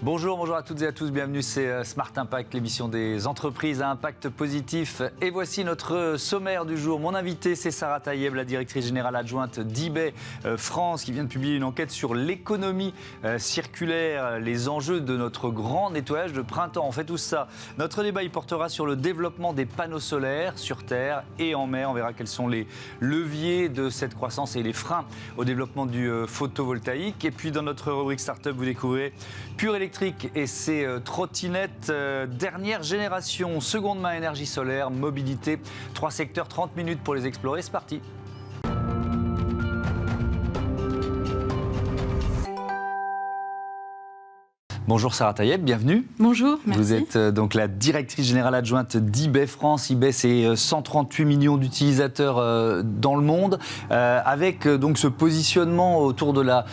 Bonjour à toutes et à tous, bienvenue, c'est Smart Impact, l'émission des entreprises à impact positif. Et voici notre sommaire du jour. Mon invité, c'est Sarah Tayeb, la directrice générale adjointe d'eBay France, qui vient de publier une enquête sur l'économie circulaire, les enjeux de notre grand nettoyage de printemps. On fait tout ça. Notre débat, il portera sur le développement des panneaux solaires sur terre et en mer. On verra quels sont les leviers de cette croissance et les freins au développement du photovoltaïque. Et puis dans notre rubrique Startup, vous découvrez Pure Électrique et ses trottinettes dernière génération, seconde main, énergie solaire, mobilité. 3 secteurs, 30 minutes pour les explorer. C'est parti. Bonjour Sarah Tayeb, bienvenue. Bonjour, merci. Vous êtes donc la directrice générale adjointe d'eBay France. eBay, c'est 138 millions d'utilisateurs dans le monde. Avec donc ce positionnement autour de la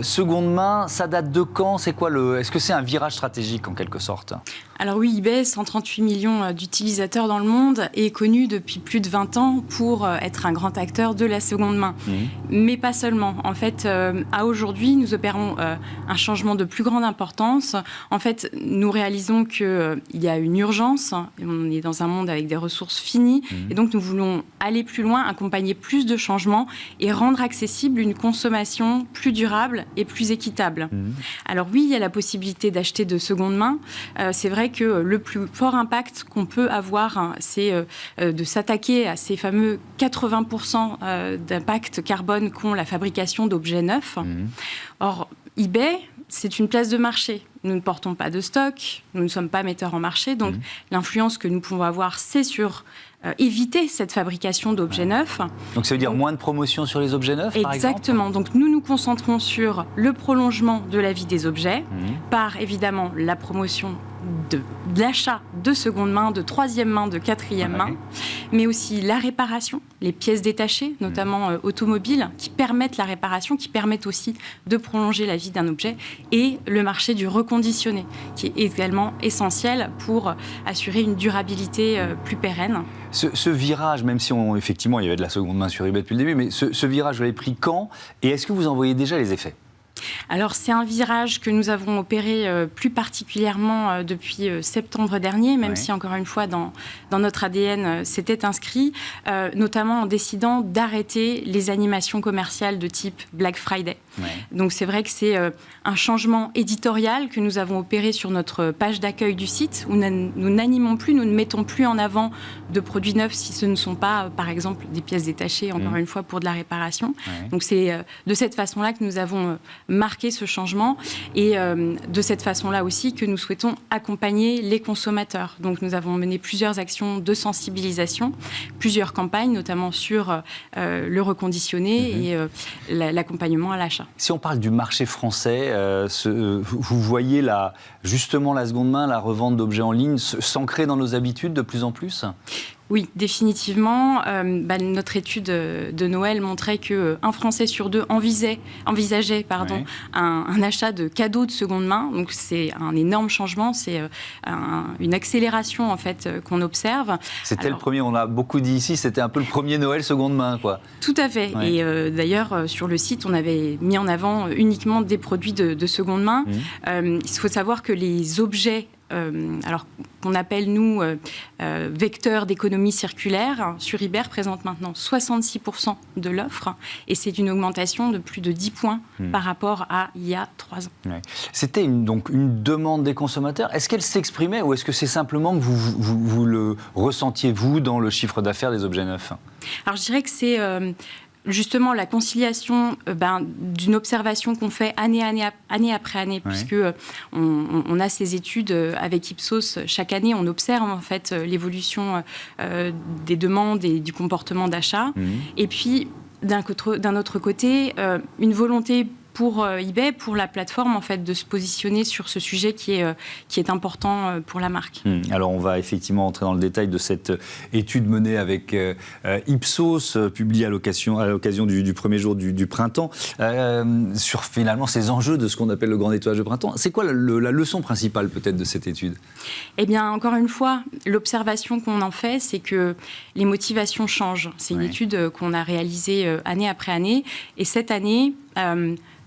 seconde main, ça date de quand? C'est quoi est-ce que c'est un virage stratégique en quelque sorte? Alors oui, eBay, 138 millions d'utilisateurs dans le monde, est connu depuis plus de 20 ans pour être un grand acteur de la seconde main. Mais pas seulement. En fait, à aujourd'hui, nous opérons un changement de plus grande importance. En fait, nous réalisons qu'il y a une urgence. On est dans un monde avec des ressources finies. Et donc, nous voulons aller plus loin, accompagner plus de changements et rendre accessible une consommation plus durable et plus équitable. Alors oui, il y a la possibilité d'acheter de seconde main. C'est vrai que le plus fort impact qu'on peut avoir, c'est de s'attaquer à ces fameux 80% d'impact carbone qu'ont la fabrication d'objets neufs. Or, eBay, c'est une place de marché. Nous ne portons pas de stock, nous ne sommes pas metteurs en marché, donc l'influence que nous pouvons avoir, c'est sur éviter cette fabrication d'objets neufs. Donc ça veut dire moins de promotion sur les objets neufs, par exemple ? Exactement. Donc nous nous concentrons sur le prolongement de la vie des objets, par évidemment la promotion de l'achat de seconde main, de troisième main, de quatrième main, mais aussi la réparation, les pièces détachées, notamment automobiles, qui permettent la réparation, qui permettent aussi de prolonger la vie d'un objet, et le marché du reconditionné, qui est également essentiel pour assurer une durabilité plus pérenne. Ce virage, même si effectivement il y avait de la seconde main sur eBay depuis le début, mais ce virage, vous l'avez pris quand? Et est-ce que vous en voyez déjà les effets? Alors, c'est un virage que nous avons opéré plus particulièrement depuis septembre dernier, même si, encore une fois, dans notre ADN, c'était inscrit, notamment en décidant d'arrêter les animations commerciales de type Black Friday. Donc, c'est vrai que c'est un changement éditorial que nous avons opéré sur notre page d'accueil du site, où nous n'animons plus, nous ne mettons plus en avant de produits neufs si ce ne sont pas, par exemple, des pièces détachées, encore une fois, pour de la réparation. Donc, c'est de cette façon-là que nous avons marquer ce changement et de cette façon-là aussi que nous souhaitons accompagner les consommateurs. Donc nous avons mené plusieurs actions de sensibilisation, plusieurs campagnes, notamment sur le reconditionné et l'accompagnement à l'achat. Si on parle du marché français, vous voyez justement la seconde main, la revente d'objets en ligne s'ancrer dans nos habitudes de plus en plus ? Oui, définitivement. Notre étude de Noël montrait qu'un Français sur deux envisageait un achat de cadeaux de seconde main. Donc, c'est un énorme changement. C'est une accélération, en fait, qu'on observe. C'était le premier, on a beaucoup dit ici, c'était un peu le premier Noël seconde main, quoi. Tout à fait. Et d'ailleurs, sur le site, on avait mis en avant uniquement des produits de seconde main. Il faut savoir que les objets alors qu'on appelle, nous, vecteurs d'économie circulaire, sur eBay représente maintenant 66% de l'offre, et c'est une augmentation de plus de 10 points par rapport à il y a 3 ans. C'était donc une demande des consommateurs. Est-ce qu'elle s'exprimait ou est-ce que c'est simplement que vous le ressentiez, vous, dans le chiffre d'affaires des objets neufs ? Alors, je dirais que c'est justement la conciliation d'une observation qu'on fait année après année, puisque on a ces études avec Ipsos. Chaque année, on observe en fait l'évolution des demandes et du comportement d'achat. Et puis, d'un autre côté, une volonté pour eBay, pour la plateforme, en fait, de se positionner sur ce sujet qui est important pour la marque. Alors, on va effectivement entrer dans le détail de cette étude menée avec Ipsos, publiée à l'occasion du premier jour du printemps, sur finalement ces enjeux de ce qu'on appelle le grand nettoyage de printemps. C'est quoi la leçon principale, peut-être, de cette étude ? Eh bien, encore une fois, l'observation qu'on en fait, c'est que les motivations changent. C'est une étude qu'on a réalisée année après année. Et cette année,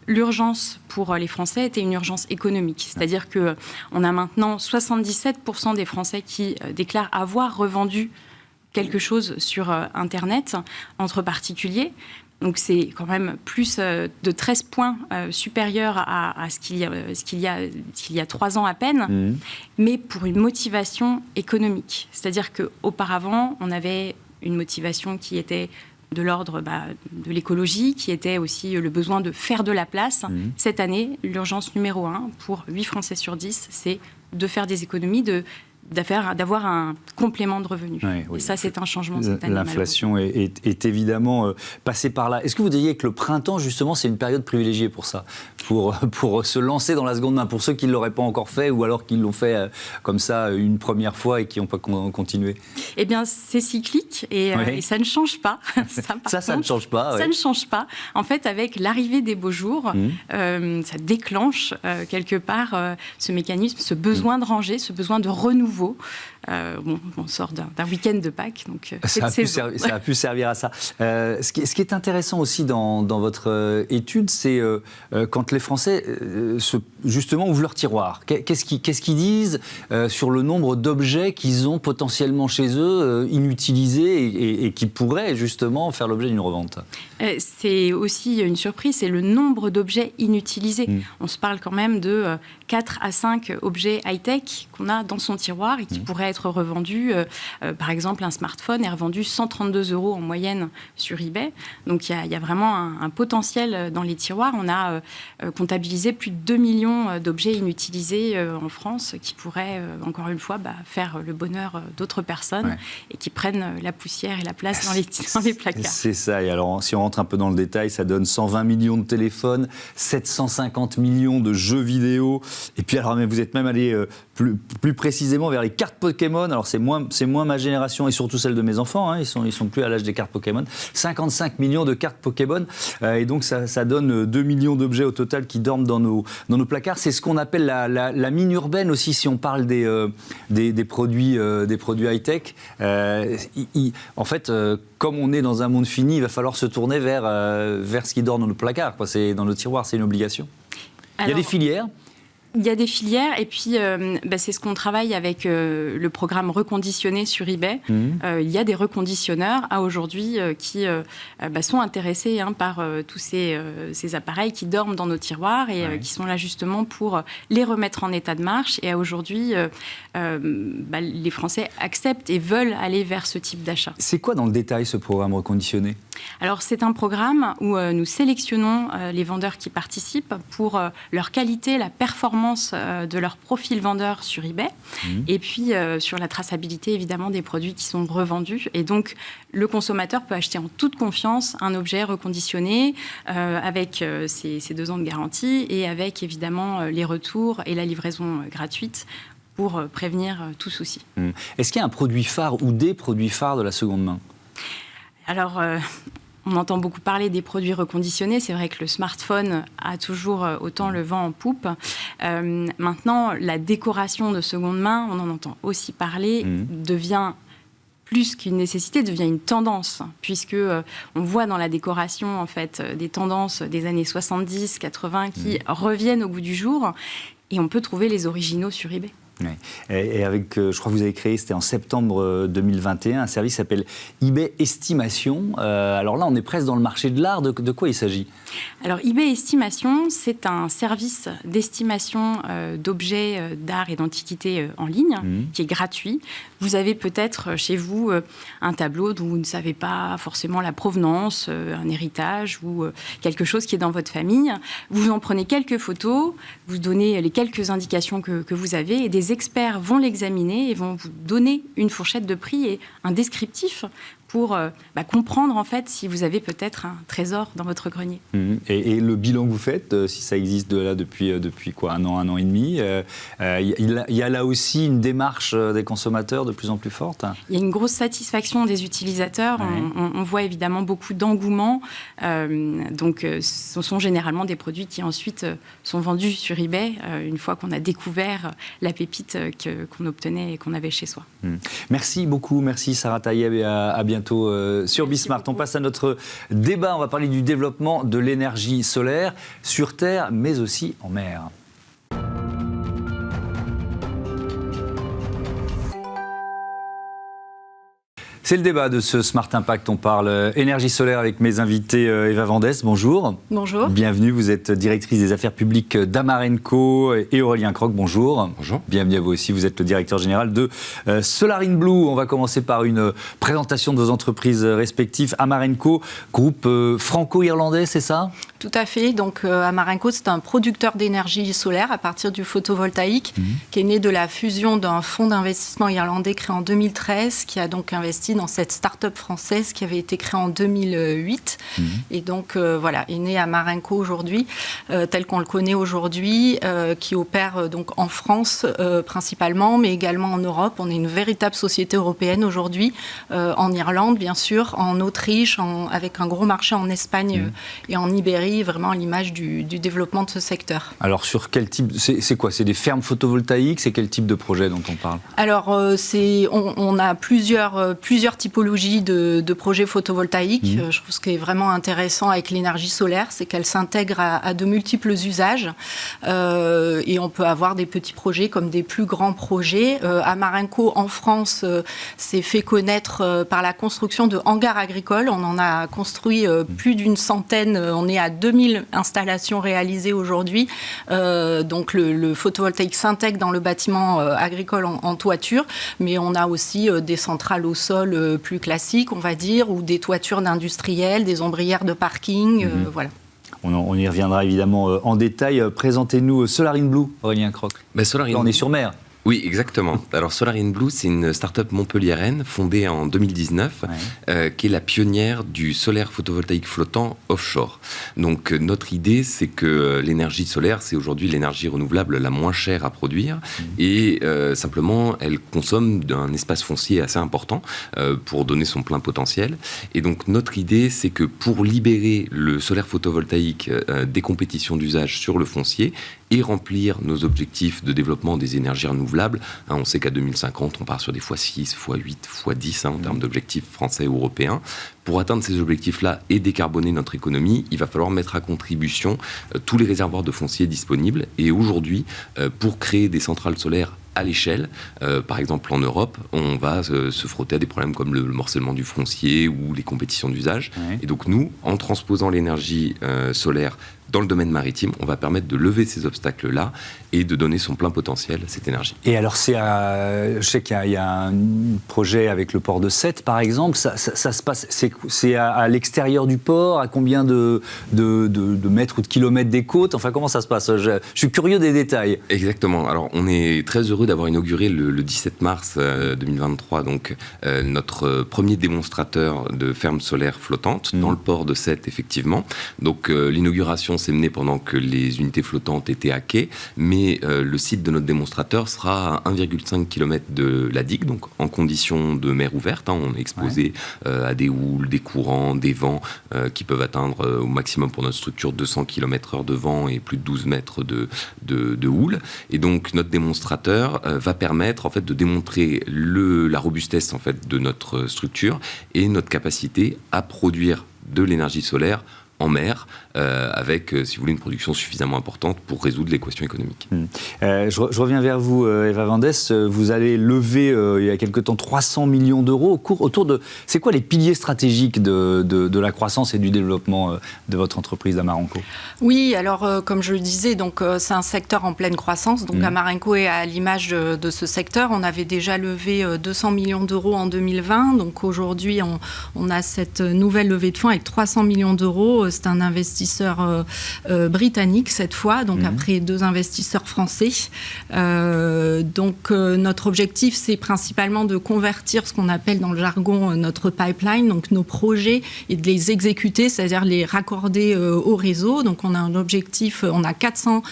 l'urgence pour les Français était une urgence économique. C'est-à-dire qu'on a maintenant 77% des Français qui déclarent avoir revendu quelque chose sur Internet entre particuliers. Donc c'est quand même plus de 13 points supérieur à ce qu'il y a 3 ans à peine, mais pour une motivation économique. C'est-à-dire qu'auparavant, on avait une motivation qui était de l'ordre de l'écologie, qui était aussi le besoin de faire de la place. Cette année, l'urgence numéro 1 pour 8 Français sur 10, c'est de faire des économies, d'avoir un complément de revenus. Et ça, c'est un changement cette année. L'inflation est évidemment passée par là. Est-ce que vous diriez que le printemps, justement, c'est une période privilégiée pour ça, pour se lancer dans la seconde main, pour ceux qui ne l'auraient pas encore fait ou alors qui l'ont fait comme ça une première fois et qui n'ont pas continué? Eh bien, c'est cyclique et ça ne change pas. Ça ne change pas. Ça ne change pas. En fait, avec l'arrivée des beaux jours, ça déclenche quelque part ce mécanisme, ce besoin de ranger, ce besoin de renouveau. On sort d'un week-end de Pâques, donc ça a pu servir à ça. Ce qui est intéressant aussi dans votre étude, c'est quand les Français justement ouvrent leur tiroir. Qu'est-ce qu'ils disent sur le nombre d'objets qu'ils ont potentiellement chez eux, inutilisés et qui pourraient justement faire l'objet d'une revente? C'est aussi une surprise, c'est le nombre d'objets inutilisés. On se parle quand même de 4 à 5 objets high-tech qu'on a dans son tiroir et qui pourraient être revendus. Par exemple, un smartphone est revendu 132 € en moyenne sur eBay. Donc il y a vraiment un potentiel dans les tiroirs. On a comptabilisé plus de 2 millions d'objets inutilisés en France qui pourraient, encore une fois, faire le bonheur d'autres personnes et qui prennent la poussière et la place dans les placards. C'est ça. Et alors, si on rentre un peu dans le détail, ça donne 120 millions de téléphones, 750 millions de jeux vidéo. Et puis alors, vous êtes même allé plus précisément vers les cartes Pokémon. Alors c'est moins ma génération et surtout celle de mes enfants, hein. Ils sont plus à l'âge des cartes Pokémon. 55 millions de cartes Pokémon et donc ça donne 2 millions d'objets au total qui dorment dans nos placards. C'est ce qu'on appelle la mine urbaine aussi, si on parle des produits high-tech. En fait, comme on est dans un monde fini, il va falloir se tourner vers ce qui dort dans nos placards, quoi. C'est dans nos tiroirs, c'est une obligation. Il y a des filières. Il y a des filières et puis c'est ce qu'on travaille avec le programme Reconditionné sur eBay. Il y a des reconditionneurs aujourd'hui qui sont intéressés par tous ces appareils qui dorment dans nos tiroirs et qui sont là justement pour les remettre en état de marche. Et aujourd'hui, les Français acceptent et veulent aller vers ce type d'achat. C'est quoi dans le détail ce programme Reconditionné ? Alors c'est un programme où nous sélectionnons les vendeurs qui participent pour leur qualité, la performance de leur profil vendeur sur eBay et puis sur la traçabilité évidemment des produits qui sont revendus. Et donc le consommateur peut acheter en toute confiance un objet reconditionné avec ses 2 ans de garantie et avec évidemment les retours et la livraison gratuite pour prévenir tout souci. Est-ce qu'il y a un produit phare ou des produits phares de la seconde main ? Alors, on entend beaucoup parler des produits reconditionnés. C'est vrai que le smartphone a toujours autant le vent en poupe. Maintenant, la décoration de seconde main, on en entend aussi parler, devient plus qu'une nécessité, devient une tendance, puisque on voit dans la décoration en fait des tendances des années 70, 80 qui reviennent au goût du jour, et on peut trouver les originaux sur eBay. Ouais. Et avec, je crois que vous avez créé, c'était en septembre 2021, un service qui s'appelle eBay Estimation. Alors là, on est presque dans le marché de l'art. De quoi il s'agit ? Alors, eBay Estimation, c'est un service d'estimation d'objets d'art et d'antiquités en ligne qui est gratuit. Vous avez peut-être chez vous un tableau dont vous ne savez pas forcément la provenance, un héritage ou quelque chose qui est dans votre famille. Vous en prenez quelques photos, vous donnez les quelques indications que vous avez et des experts vont l'examiner et vont vous donner une fourchette de prix et un descriptif pour comprendre en fait si vous avez peut-être un trésor dans votre grenier. Et le bilan que vous faites, si ça existe depuis quoi, un an et demi, il y a là aussi une démarche des consommateurs de plus en plus forte. Il y a une grosse satisfaction des utilisateurs. On voit évidemment beaucoup d'engouement. Donc, ce sont généralement des produits qui ensuite sont vendus sur eBay une fois qu'on a découvert la pépite qu'on obtenait et qu'on avait chez soi. Merci beaucoup, merci Sarah Taïeb et à bientôt. bientôt sur Bismart. On passe à notre débat. On va parler du développement de l'énergie solaire sur Terre, mais aussi en mer. C'est le débat de ce Smart Impact. On parle énergie solaire avec mes invités. Eva Vandès, bonjour. Bonjour. Bienvenue, vous êtes directrice des affaires publiques d'Amarenco, et Aurélien Croc, bonjour. Bonjour. Bienvenue à vous aussi, vous êtes le directeur général de Solar in Blue. On va commencer par une présentation de vos entreprises respectives. Amarenco, groupe franco-irlandais, c'est ça ? Tout à fait. Donc Amarenco, c'est un producteur d'énergie solaire à partir du photovoltaïque qui est né de la fusion d'un fonds d'investissement irlandais créé en 2013 qui a donc investi dans cette start-up française qui avait été créée en 2008. Et donc voilà, est né Amarenco aujourd'hui, tel qu'on le connaît aujourd'hui, qui opère donc en France principalement, mais également en Europe. On est une véritable société européenne aujourd'hui, en Irlande bien sûr, en Autriche, avec un gros marché en Espagne et en Ibérie, vraiment à l'image du développement de ce secteur. Alors sur quel type, c'est quoi ? C'est des fermes photovoltaïques ? C'est quel type de projet dont on parle ? Alors on a plusieurs typologies de projets photovoltaïques. Je trouve ce qui est vraiment intéressant avec l'énergie solaire, c'est qu'elle s'intègre à de multiples usages. Et on peut avoir des petits projets comme des plus grands projets. Amarenco, en France, s'est fait connaître par la construction de hangars agricoles. On en a construit plus d'une centaine. On est à 2000 installations réalisées aujourd'hui. Donc le photovoltaïque s'intègre dans le bâtiment agricole en toiture, mais on a aussi des centrales au sol plus classiques, on va dire, ou des toitures d'industriels, des ombrières de parking, voilà. On y reviendra évidemment en détail. Présentez-nous Solar in Blue, Aurélien Croc. Là, on est sur mer. Oui, exactement. Alors Solar in Blue, c'est une start-up montpelliéraine fondée en 2019, qui est la pionnière du solaire photovoltaïque flottant offshore. Donc notre idée, c'est que l'énergie solaire, c'est aujourd'hui l'énergie renouvelable la moins chère à produire, et simplement, elle consomme d'un espace foncier assez important pour donner son plein potentiel. Et donc notre idée, c'est que pour libérer le solaire photovoltaïque des compétitions d'usage sur le foncier, et remplir nos objectifs de développement des énergies renouvelables. On sait qu'à 2050, on part sur des x6, x8, x10 en termes d'objectifs français ou européens. Pour atteindre ces objectifs-là et décarboner notre économie, il va falloir mettre à contribution tous les réservoirs de foncier disponibles. Et aujourd'hui, pour créer des centrales solaires à l'échelle, par exemple en Europe, on va se frotter à des problèmes comme le morcellement du foncier ou les compétitions d'usage. Et donc nous, en transposant l'énergie solaire dans le domaine maritime, on va permettre de lever ces obstacles-là et de donner son plein potentiel à cette énergie. Et alors, je sais qu'il y a un projet avec le port de Sète, par exemple. Ça se passe, c'est à l'extérieur du port, à combien de mètres ou de kilomètres des côtes ? Enfin, comment ça se passe ? Je suis curieux des détails. Exactement. Alors, on est très heureux d'avoir inauguré le 17 mars 2023 donc, notre premier démonstrateur de ferme solaire flottante dans le port de Sète, effectivement. Donc, l'inauguration s'est menée pendant que les unités flottantes étaient à quai, mais le site de notre démonstrateur sera à 1,5 km de la digue, donc en conditions de mer ouverte. On est exposé à des houles, des courants, des vents qui peuvent atteindre au maximum pour notre structure 200 km/h de vent et plus de 12 mètres de houle. Et donc notre démonstrateur va permettre en fait de démontrer la robustesse en fait de notre structure et notre capacité à produire de l'énergie solaire en mer, avec, si vous voulez, une production suffisamment importante pour résoudre l'équation économique. Je reviens vers vous, Eva Vandès. Vous allez lever, il y a quelque temps, 300 millions d'euros autour de... C'est quoi les piliers stratégiques de la croissance et du développement de votre entreprise d'Amarenco ? Oui, alors, comme je le disais, donc, c'est un secteur en pleine croissance. Donc, Amarenco est à l'image de ce secteur. On avait déjà levé 200 millions d'euros en 2020. Donc, aujourd'hui, on a cette nouvelle levée de fonds avec 300 millions d'euros. C'est un investisseur britannique cette fois, donc après 2 investisseurs français. Donc notre objectif, c'est principalement de convertir ce qu'on appelle dans le jargon notre pipeline, donc nos projets, et de les exécuter, c'est-à-dire les raccorder au réseau. Donc on a un objectif, on a 400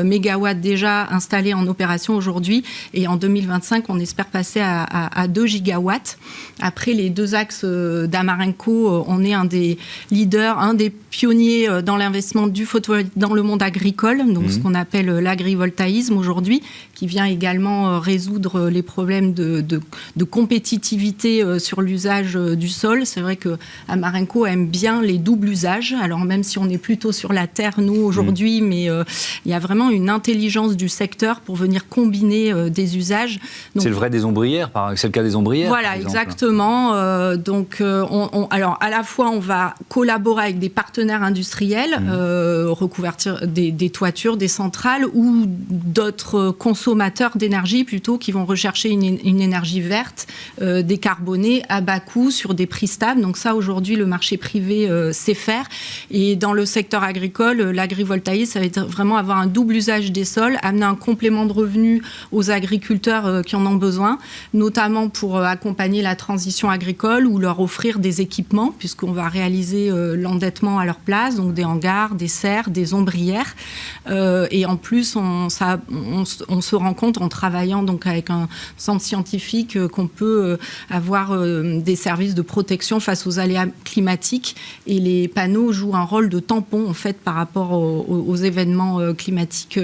mégawatts déjà installés en opération aujourd'hui, et en 2025, on espère passer à 2 gigawatts. Après les 2 axes d'Amarenco, on est un des leaders, un des pionniers dans l'investissement du photovoltaïque dans le monde agricole, donc ce qu'on appelle l'agrivoltaïsme aujourd'hui, qui vient également résoudre les problèmes de compétitivité sur l'usage du sol. C'est vrai que Amarenco aime bien les doubles usages, alors même si on est plutôt sur la terre, nous, aujourd'hui, mais il y a vraiment une intelligence du secteur pour venir combiner des usages. Donc, c'est le cas des ombrières. Voilà, exactement. Alors, à la fois, on va collaborer avec des partenaires industriels, recouvertir des toitures, des centrales, ou d'autres consommateurs d'énergie plutôt, qui vont rechercher une énergie verte, décarbonée, à bas coût, sur des prix stables. Donc ça, aujourd'hui, le marché privé sait faire. Et dans le secteur agricole, l'agrivoltaïsme, ça va être vraiment avoir un double usage des sols, amener un complément de revenus aux agriculteurs qui en ont besoin, notamment pour accompagner la transition agricole ou leur offrir des équipements, puisqu'on va réaliser l'endettement à leur place, donc des hangars, des serres, des ombrières. Et en plus, on se rend compte en travaillant donc avec un centre scientifique qu'on peut avoir des services de protection face aux aléas climatiques, et les panneaux jouent un rôle de tampon en fait par rapport aux événements climatiques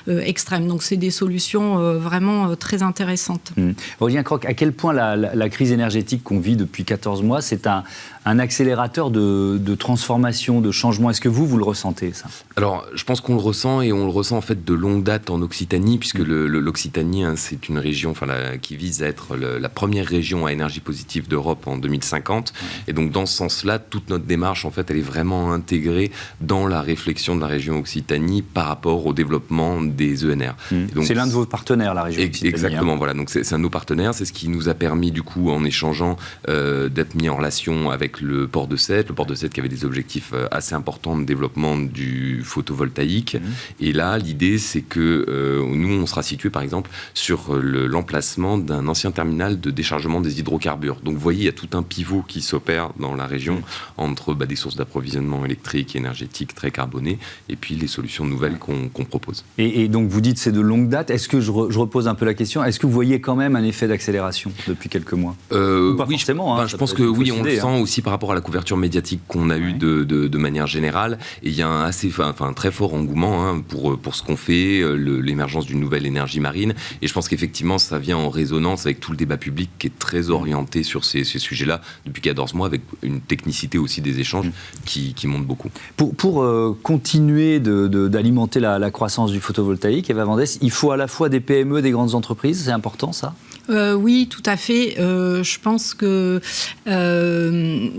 extrêmes. Donc c'est des solutions vraiment très intéressantes. Aurélien Croc, à quel point la crise énergétique qu'on vit depuis 14 mois, c'est un accélérateur de transformation, de changement? Est-ce que vous le ressentez, ça? Alors, je pense qu'on le ressent, et on le ressent en fait de longue date en Occitanie, puisque l'Occitanie, c'est une région qui vise à être la première région à énergie positive d'Europe en 2050. Et donc, dans ce sens-là, toute notre démarche, en fait, elle est vraiment intégrée dans la réflexion de la région Occitanie par rapport au développement des ENR. Donc, c'est l'un de vos partenaires, la région Occitanie. Exactement, voilà. Donc, c'est un de nos partenaires. C'est ce qui nous a permis, du coup, en échangeant, d'être mis en relation avec le port de Sète. Le port de Sète qui avait des objectifs assez importants de développement du photovoltaïque. Et là, l'idée, c'est que nous, on sera situé, par exemple, sur l'emplacement d'un ancien terminal de déchargement des hydrocarbures. Donc, vous voyez, il y a tout un pivot qui s'opère dans la région entre des sources d'approvisionnement électrique et énergétique très carbonées et puis les solutions nouvelles qu'on propose. Et donc, vous dites c'est de longue date. Est-ce que je repose un peu la question, est-ce que vous voyez quand même un effet d'accélération depuis quelques mois? Ou pas forcément. Je pense que oui, on le sent aussi par rapport à la couverture médiatique qu'on a eue de manière générale. Et il y a un très fort engouement pour ce qu'on fait, l'émergence d'une nouvelle énergie marine. Et je pense qu'effectivement, ça vient en résonance avec tout le débat public qui est très orienté sur ces sujets-là depuis 14 mois, avec une technicité aussi des échanges qui monte beaucoup. Pour continuer d'alimenter la croissance du photovoltaïque, Eva Vendès, il faut à la fois des PME, des grandes entreprises, c'est important ça? Oui, tout à fait. Je pense que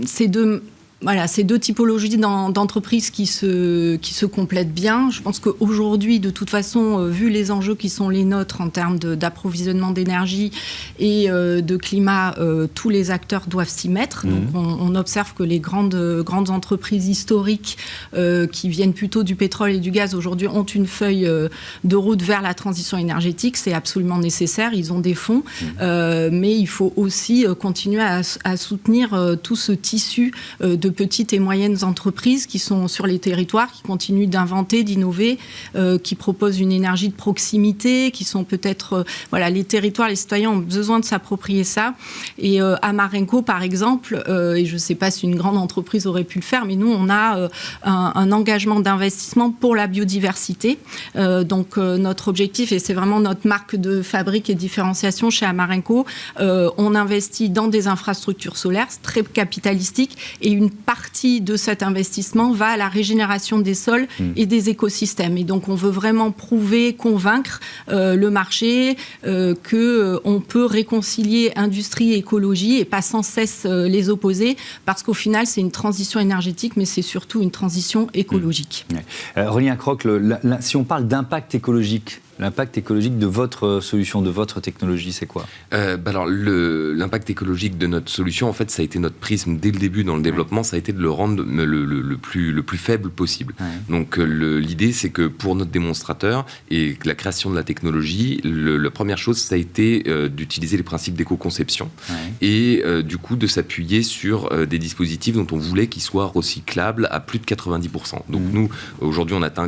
ces deux typologies d'entreprises qui se complètent bien. Je pense qu'aujourd'hui, de toute façon, vu les enjeux qui sont les nôtres en termes d'approvisionnement d'énergie et de climat, tous les acteurs doivent s'y mettre. Donc, on observe que les grandes entreprises historiques qui viennent plutôt du pétrole et du gaz, aujourd'hui, ont une feuille de route vers la transition énergétique. C'est absolument nécessaire. Ils ont des fonds. Mais il faut aussi continuer à soutenir tout ce tissu de petites et moyennes entreprises qui sont sur les territoires, qui continuent d'inventer, d'innover, qui proposent une énergie de proximité, qui sont peut-être... les territoires, les citoyens ont besoin de s'approprier ça. Et Amarenco, par exemple, et je ne sais pas si une grande entreprise aurait pu le faire, mais nous, on a un engagement d'investissement pour la biodiversité. Donc, notre objectif, et c'est vraiment notre marque de fabrique et différenciation chez Amarenco, on investit dans des infrastructures solaires, c'est très capitalistique, et une partie de cet investissement va à la régénération des sols et des écosystèmes. Et donc, on veut vraiment prouver, convaincre le marché qu'on peut réconcilier industrie et écologie et pas sans cesse les opposer, parce qu'au final, c'est une transition énergétique, mais c'est surtout une transition écologique. Aurélien Croc, si on parle d'impact écologique, l'impact écologique de votre solution, de votre technologie, c'est quoi? Alors, l'impact écologique de notre solution, en fait, ça a été notre prisme dès le début dans le développement, ça a été de le rendre le plus faible possible. Donc, l'idée, c'est que pour notre démonstrateur et la création de la technologie, la première chose, ça a été d'utiliser les principes d'éco-conception et du coup, de s'appuyer sur des dispositifs dont on voulait qu'ils soient recyclables à plus de 90%. Donc, nous, aujourd'hui, on atteint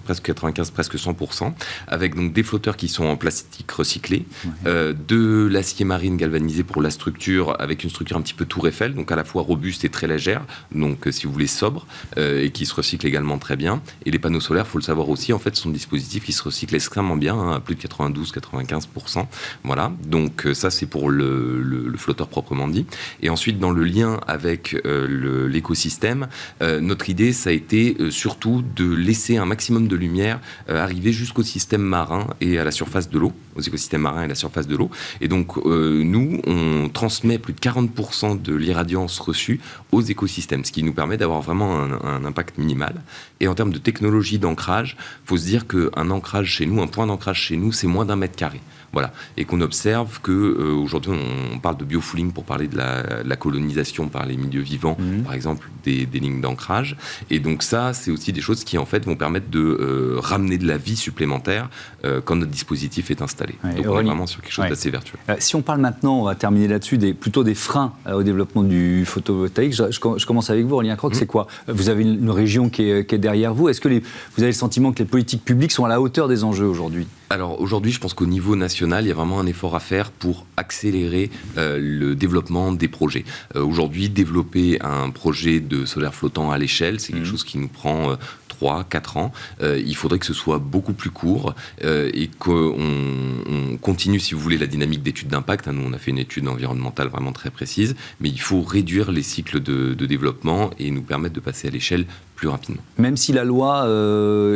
presque 95, presque 100%, avec avec donc des flotteurs qui sont en plastique recyclé, de l'acier marine galvanisé pour la structure, avec une structure un petit peu tour Eiffel, donc à la fois robuste et très légère, donc si vous voulez sobre, et qui se recycle également très bien. Et les panneaux solaires, il faut le savoir aussi, en fait, sont des dispositifs qui se recyclent extrêmement bien, à plus de 92-95%. Voilà, donc ça c'est pour le flotteur proprement dit. Et ensuite, dans le lien avec l'écosystème, notre idée, ça a été surtout de laisser un maximum de lumière arriver jusqu'au système marin et à la surface de l'eau, aux écosystèmes marins et à la surface de l'eau. Et donc, nous, on transmet plus de 40% de l'irradiance reçue aux écosystèmes, ce qui nous permet d'avoir vraiment un impact minimal. Et en termes de technologie d'ancrage, il faut se dire qu'un ancrage chez nous, un point d'ancrage chez nous, c'est moins d'1 mètre carré. Voilà. Et qu'on observe qu'aujourd'hui, on parle de biofouling pour parler de la colonisation par les milieux vivants, par exemple, des lignes d'ancrage. Et donc ça, c'est aussi des choses qui, en fait, vont permettre de ramener de la vie supplémentaire quand notre dispositif est installé. Ouais, donc on est vraiment sur quelque chose d'assez vertueux. Si on parle maintenant, on va terminer là-dessus, plutôt des freins au développement du photovoltaïque. Je commence avec vous, Aurélien Croc, c'est quoi? Vous avez une région qui est derrière vous. Est-ce que vous avez le sentiment que les politiques publiques sont à la hauteur des enjeux aujourd'hui? Alors aujourd'hui, je pense qu'au niveau national, il y a vraiment un effort à faire pour accélérer le développement des projets. Aujourd'hui, développer un projet de solaire flottant à l'échelle, c'est quelque chose qui nous prend 3-4 ans. Il faudrait que ce soit beaucoup plus court et qu'on continue, si vous voulez, la dynamique d'études d'impact. Nous, on a fait une étude environnementale vraiment très précise, mais il faut réduire les cycles de développement et nous permettre de passer à l'échelle plus rapidement. Même si la loi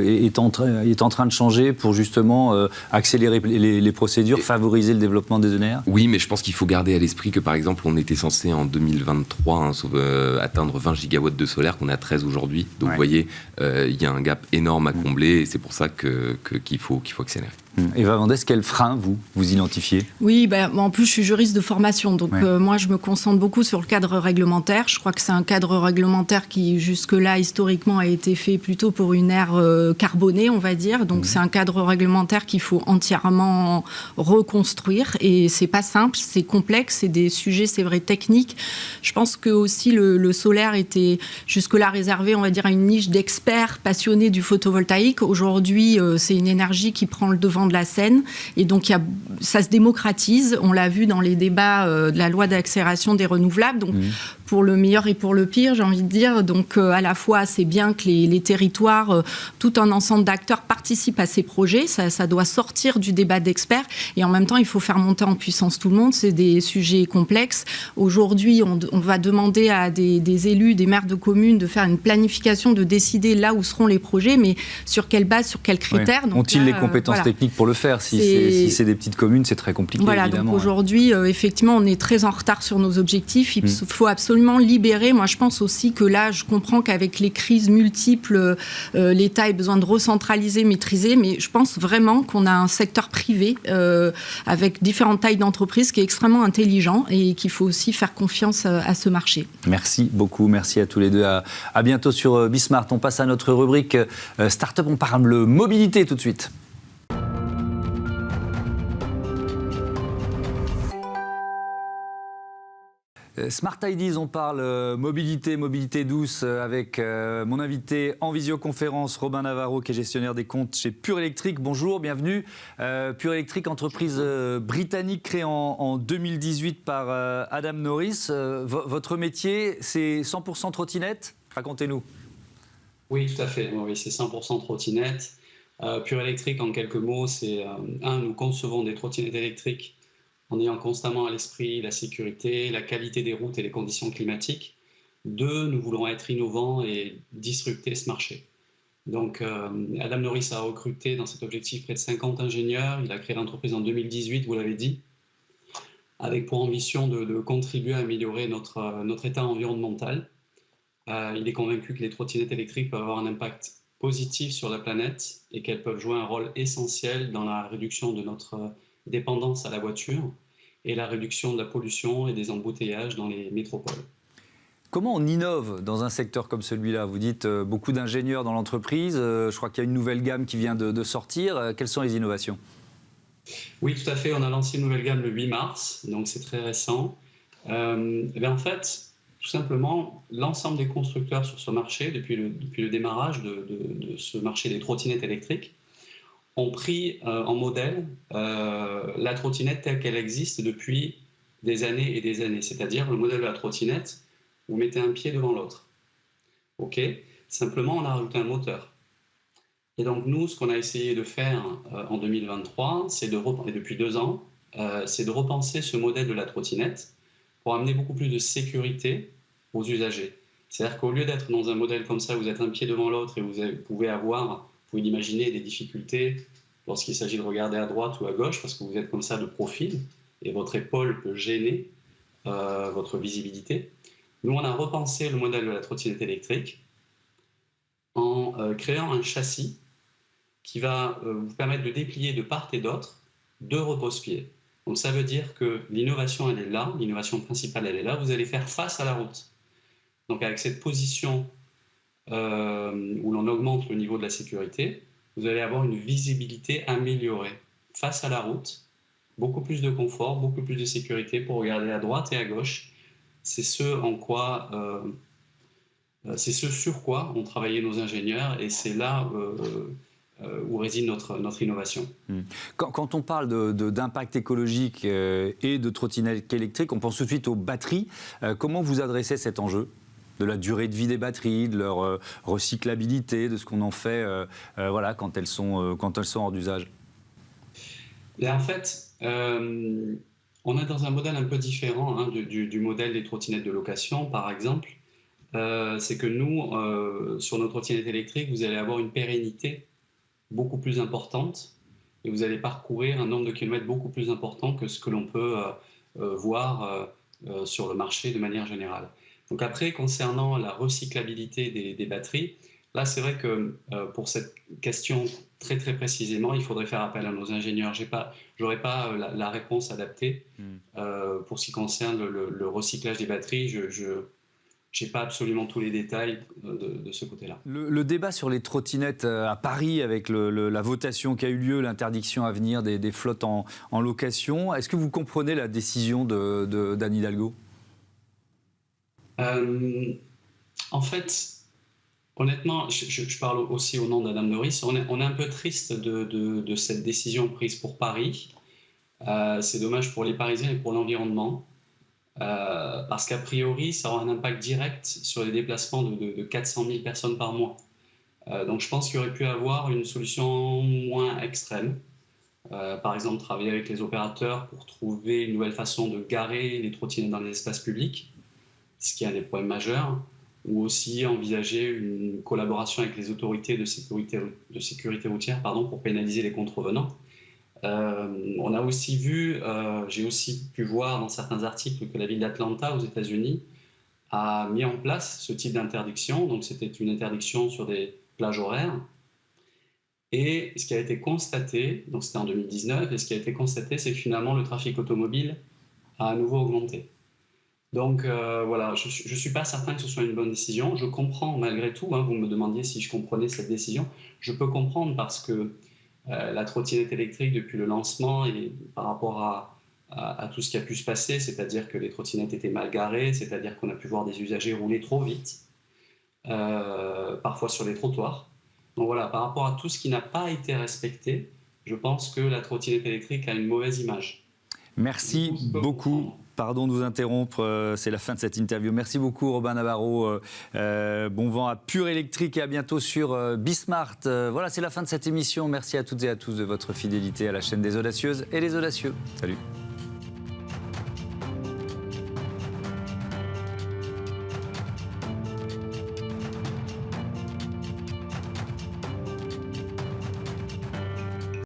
est en train de changer pour justement accélérer les procédures, favoriser le développement des ENR? Oui, mais je pense qu'il faut garder à l'esprit que, par exemple, on était censé en 2023 atteindre 20 gigawatts de solaire, qu'on est à 13 aujourd'hui. Donc, vous voyez, il y a un gap énorme à combler et c'est pour ça qu'il faut accélérer. Eva Vendès, quel frein vous identifiez? Oui, en plus je suis juriste de formation, donc moi je me concentre beaucoup sur le cadre réglementaire. Je crois que c'est un cadre réglementaire qui jusque-là historiquement a été fait plutôt pour une ère carbonée, on va dire. Donc c'est un cadre réglementaire qu'il faut entièrement reconstruire et c'est pas simple, c'est complexe, c'est des sujets, c'est vrai, techniques. Je pense que aussi le solaire était jusque-là réservé, on va dire, à une niche d'experts passionnés du photovoltaïque. Aujourd'hui, c'est une énergie qui prend le devant de la scène et donc ça se démocratise, on l'a vu dans les débats de la loi d'accélération des renouvelables, donc pour le meilleur et pour le pire, j'ai envie de dire. Donc à la fois c'est bien que les territoires, tout un ensemble d'acteurs participent à ces projets, ça doit sortir du débat d'experts et en même temps il faut faire monter en puissance tout le monde, c'est des sujets complexes. Aujourd'hui on va demander à des élus, des maires de communes de faire une planification, de décider là où seront les projets, mais sur quelle base, sur quels critères. Donc, ont-ils les compétences techniques pour le faire? Si c'est des petites communes, c'est très compliqué. Voilà, évidemment. Donc aujourd'hui, effectivement, on est très en retard sur nos objectifs. Il faut absolument libérer. Moi, je pense aussi que là, je comprends qu'avec les crises multiples, l'État ait besoin de recentraliser, maîtriser. Mais je pense vraiment qu'on a un secteur privé avec différentes tailles d'entreprises qui est extrêmement intelligent et qu'il faut aussi faire confiance à ce marché. Merci beaucoup. Merci à tous les deux. À bientôt sur Bismart. On passe à notre rubrique Startup. On parle mobilité tout de suite. Smart Ideas, on parle mobilité douce avec mon invité en visioconférence, Robin Navarro, qui est gestionnaire des comptes chez Pure Electric. Bonjour, bienvenue. Pure Electric, entreprise britannique créée en 2018 par Adam Norris. Votre métier, c'est 100% trottinette? Racontez-nous. Oui, tout à fait. Oui, c'est 100% trottinette. Pure Electric, en quelques mots, c'est nous concevons des trottinettes électriques en ayant constamment à l'esprit la sécurité, la qualité des routes et les conditions climatiques. 2, nous voulons être innovants et disrupter ce marché. Donc, Adam Norris a recruté dans cet objectif près de 50 ingénieurs. Il a créé l'entreprise en 2018, vous l'avez dit, avec pour ambition de contribuer à améliorer notre état environnemental. Il est convaincu que les trottinettes électriques peuvent avoir un impact positif sur la planète et qu'elles peuvent jouer un rôle essentiel dans la réduction de notre dépendance à la voiture et la réduction de la pollution et des embouteillages dans les métropoles. Comment on innove dans un secteur comme celui-là? Vous dites beaucoup d'ingénieurs dans l'entreprise, je crois qu'il y a une nouvelle gamme qui vient de sortir. Quelles sont les innovations? Oui, tout à fait. On a lancé une nouvelle gamme le 8 mars, donc c'est très récent. En fait, tout simplement, l'ensemble des constructeurs sur ce marché, depuis le démarrage de ce marché des trottinettes électriques, ont pris en modèle la trottinette telle qu'elle existe depuis des années et des années. C'est-à-dire le modèle de la trottinette, vous mettez un pied devant l'autre. OK ? Simplement, on a rajouté un moteur. Et donc nous, ce qu'on a essayé de faire en 2023, et depuis 2 ans, c'est de repenser ce modèle de la trottinette pour amener beaucoup plus de sécurité aux usagers. C'est-à-dire qu'au lieu d'être dans un modèle comme ça, vous êtes un pied devant l'autre et vous pouvez imaginer des difficultés lorsqu'il s'agit de regarder à droite ou à gauche parce que vous êtes comme ça de profil et votre épaule peut gêner votre visibilité. Nous, on a repensé le modèle de la trottinette électrique en créant un châssis qui va vous permettre de déplier de part et d'autre 2 repose-pieds. Donc ça veut dire que l'innovation, elle est là, l'innovation principale, elle est là, vous allez faire face à la route. Donc avec cette position où l'on augmente le niveau de la sécurité, vous allez avoir une visibilité améliorée face à la route, beaucoup plus de confort, beaucoup plus de sécurité pour regarder à droite et à gauche. C'est ce sur quoi ont travaillé nos ingénieurs et c'est là où réside notre innovation. Quand on parle d'impact écologique et de trottinettes électriques, on pense tout de suite aux batteries. Comment vous adressez cet enjeu de la durée de vie des batteries, de leur recyclabilité, de ce qu'on en fait quand elles sont hors d'usage? Et en fait, on est dans un modèle un peu différent du modèle des trottinettes de location, par exemple. C'est que nous, sur nos trottinettes électriques, vous allez avoir une pérennité beaucoup plus importante et vous allez parcourir un nombre de kilomètres beaucoup plus important que ce que l'on peut voir sur le marché de manière générale. Donc après, concernant la recyclabilité des batteries, là c'est vrai que pour cette question très très précisément, il faudrait faire appel à nos ingénieurs. J'aurais pas la réponse adaptée pour ce qui concerne le recyclage des batteries. Je n'ai pas absolument tous les détails de ce côté-là. Le débat sur les trottinettes à Paris, avec la votation qui a eu lieu, l'interdiction à venir des flottes en location, est-ce que vous comprenez la décision d'Anne Hidalgo ? En fait, honnêtement, je parle aussi au nom d'Adam Norris, on est un peu triste de cette décision prise pour Paris. C'est dommage pour les Parisiens et pour l'environnement. Parce qu'a priori, ça aura un impact direct sur les déplacements de 400 000 personnes par mois. Donc je pense qu'il y aurait pu avoir une solution moins extrême. Par exemple, travailler avec les opérateurs pour trouver une nouvelle façon de garer les trottinettes dans les espaces publics, ce qui est un des problèmes majeurs, ou aussi envisager une collaboration avec les autorités de sécurité routière pour pénaliser les contrevenants. On a aussi vu, j'ai aussi pu voir dans certains articles que la ville d'Atlanta aux États-Unis a mis en place ce type d'interdiction. Donc c'était une interdiction sur des plages horaires. Et ce qui a été constaté, donc c'était en 2019, et ce qui a été constaté, c'est que finalement le trafic automobile a à nouveau augmenté. Donc voilà, je ne suis pas certain que ce soit une bonne décision. Je comprends malgré tout, vous me demandiez si je comprenais cette décision. Je peux comprendre parce que la trottinette électrique, depuis le lancement et par rapport à tout ce qui a pu se passer, c'est-à-dire que les trottinettes étaient mal garées, c'est-à-dire qu'on a pu voir des usagers rouler trop vite, parfois sur les trottoirs. Donc voilà, par rapport à tout ce qui n'a pas été respecté, je pense que la trottinette électrique a une mauvaise image. Merci beaucoup. Pardon de vous interrompre, c'est la fin de cette interview. Merci beaucoup Robin Navarro. Bon vent à Pure Électrique et à bientôt sur Bismart. Voilà, c'est la fin de cette émission. Merci à toutes et à tous de votre fidélité à la chaîne des audacieuses et des audacieux. Salut.